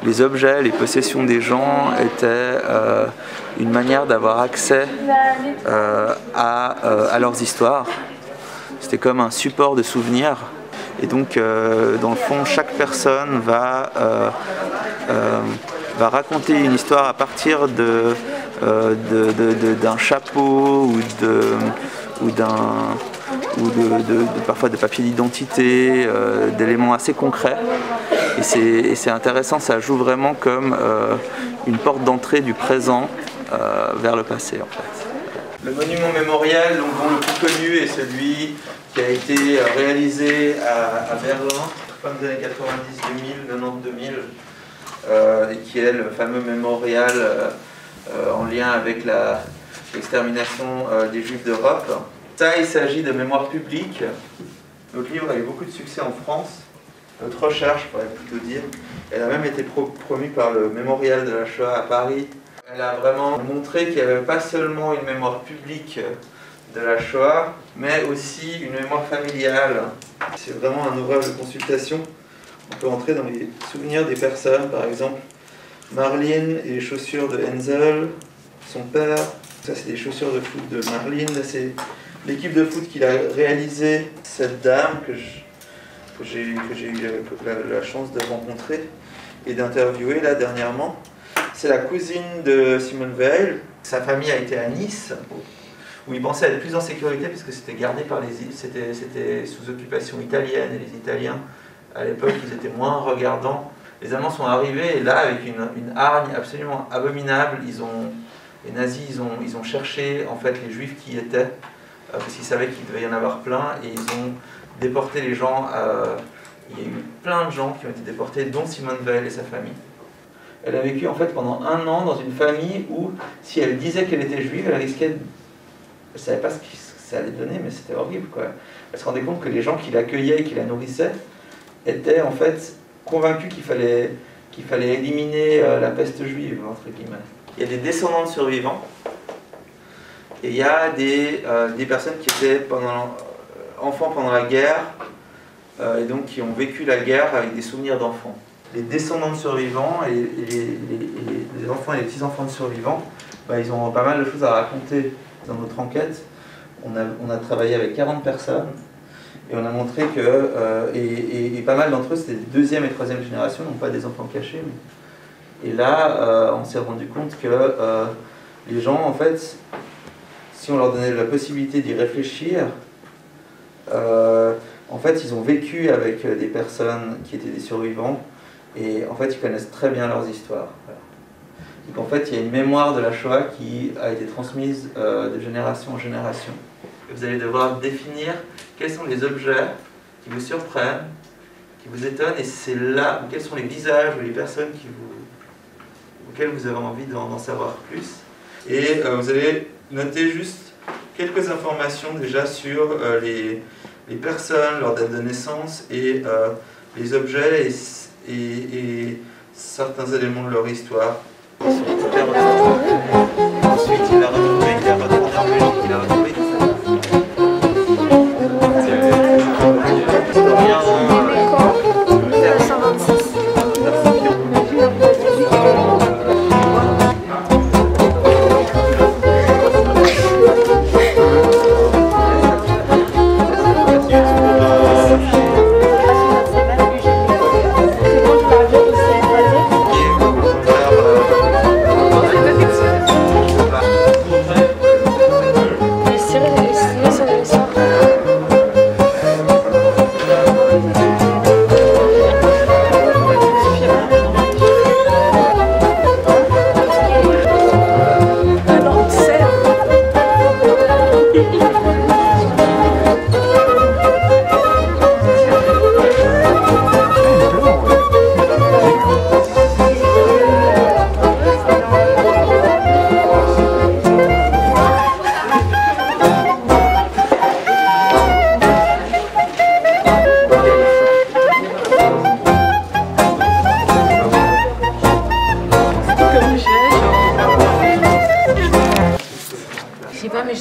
les objets, les possessions des gens étaient une manière d'avoir accès à leurs histoires. C'était comme un support de souvenirs. Et donc, dans le fond, chaque personne va raconter une histoire à partir d'un chapeau ou parfois de papier d'identité, d'éléments assez concrets. Et c'est intéressant, ça joue vraiment comme une porte d'entrée du présent vers le passé, en fait. Le monument mémorial, donc, dont le plus connu est celui qui a été réalisé à Berlin, fin des années 90, 2000, 90-2000, et qui est le fameux mémorial en lien avec l'extermination des Juifs d'Europe. Ça, il s'agit de mémoire publique. Notre livre a eu beaucoup de succès en France. Notre recherche, je pourrais plutôt dire, elle a même été promue par le Mémorial de la Shoah à Paris. Elle a vraiment montré qu'il n'y avait pas seulement une mémoire publique de la Shoah, mais aussi une mémoire familiale. C'est vraiment un ouvrage de consultation. On peut entrer dans les souvenirs des personnes, par exemple Marlene et les chaussures de Hensel, son père. Ça, c'est des chaussures de foot de Marlene. C'est l'équipe de foot qu'il a réalisé, cette dame que j'ai eu la chance de rencontrer et d'interviewer là dernièrement. C'est la cousine de Simone Veil. Sa famille a été à Nice, où il pensait être plus en sécurité puisque c'était gardé par les îles, c'était sous occupation italienne, et les Italiens à l'époque ils étaient moins regardants. Les Allemands sont arrivés et là avec une hargne absolument abominable, les nazis ils ont cherché en fait les juifs qui y étaient, parce qu'ils savaient qu'il devait y en avoir plein, et ils ont déporté les gens. Il y a eu plein de gens qui ont été déportés, dont Simone Veil et sa famille. Elle a vécu en fait pendant 1 an dans une famille où, si elle disait qu'elle était juive, elle risquait. Elle ne savait pas ce que ça allait donner, mais c'était horrible, quoi. Elle se rendait compte que les gens qui l'accueillaient et qui la nourrissaient étaient en fait convaincus qu'il fallait éliminer la peste juive, entre guillemets. Il y a des descendants de survivants, et il y a des personnes qui étaient enfants pendant la guerre, et donc qui ont vécu la guerre avec des souvenirs d'enfants. Les descendants de survivants et les enfants et les petits-enfants de survivants, ils ont pas mal de choses à raconter dans notre enquête. On a travaillé avec 40 personnes et on a montré que, et pas mal d'entre eux c'était des 2e et 3e génération, non pas des enfants cachés. Et là, on s'est rendu compte que les gens, en fait, si on leur donnait la possibilité d'y réfléchir, en fait, ils ont vécu avec des personnes qui étaient des survivants. Et en fait, ils connaissent très bien leurs histoires. Voilà. Donc en fait, il y a une mémoire de la Shoah qui a été transmise de génération en génération. Vous allez devoir définir quels sont les objets qui vous surprennent, qui vous étonnent, et c'est là où quels sont les visages ou les personnes auxquelles vous avez envie d'en savoir plus. Et vous allez noter juste quelques informations déjà sur les personnes, leur date de naissance et les objets et certains éléments de leur histoire. Ensuite, il a retrouvé en Belgique, il a retrouvé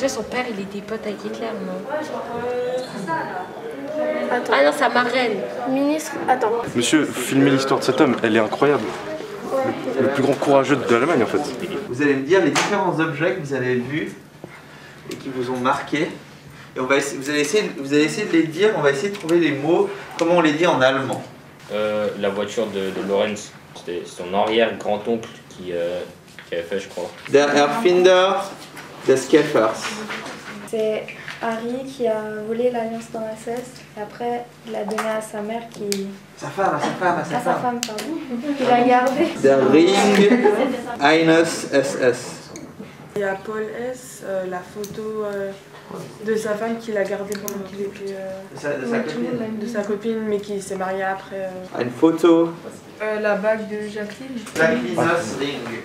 Son père, il était pote avec Hitler, non? Attends. Ah non, sa marraine. Ministre, attends. Monsieur, filmez l'histoire de cet homme, elle est incroyable. le plus grand courageux de l'Allemagne en fait. Vous allez me dire les différents objets que vous avez vus et qui vous ont marqué. Et on va essayer, vous allez essayer de les dire, on va essayer de trouver les mots, comment on les dit en allemand. La voiture de Lorenz, c'était son arrière-grand-oncle qui avait fait, je crois. Der Erfinder des Käfers. C'est Harry qui a volé l'Alliance dans la ceste et après il l'a donné à sa mère qui... Sa femme, À sa femme, pardon. Il l'a gardé. Der Ring eines SS. Il y a Paul S, la photo de sa femme qu'il a gardée pendant qu'il était... de sa copine, mais qui s'est mariée après. Une photo. La bague de Jacqueline. Jacqueline's Ring.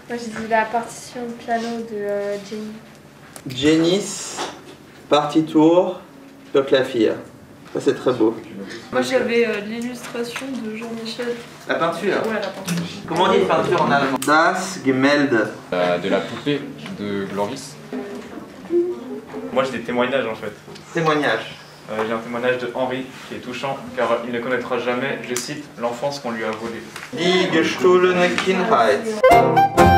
Moi je dis la partition de piano de Jenny. Jenny's Partitur für Klavier. Ça c'est très beau. Moi j'avais l'illustration de Jean-Michel. La peinture. Ouais, la peinture. Comment on dit peinture en allemand? Das Gemälde. De la poupée de Gloris. Moi j'ai des témoignages en fait. Témoignage. J'ai un témoignage de Henri qui est touchant car il ne connaîtra jamais, je cite, l'enfance qu'on lui a volée. Die gestohlene Kindheit.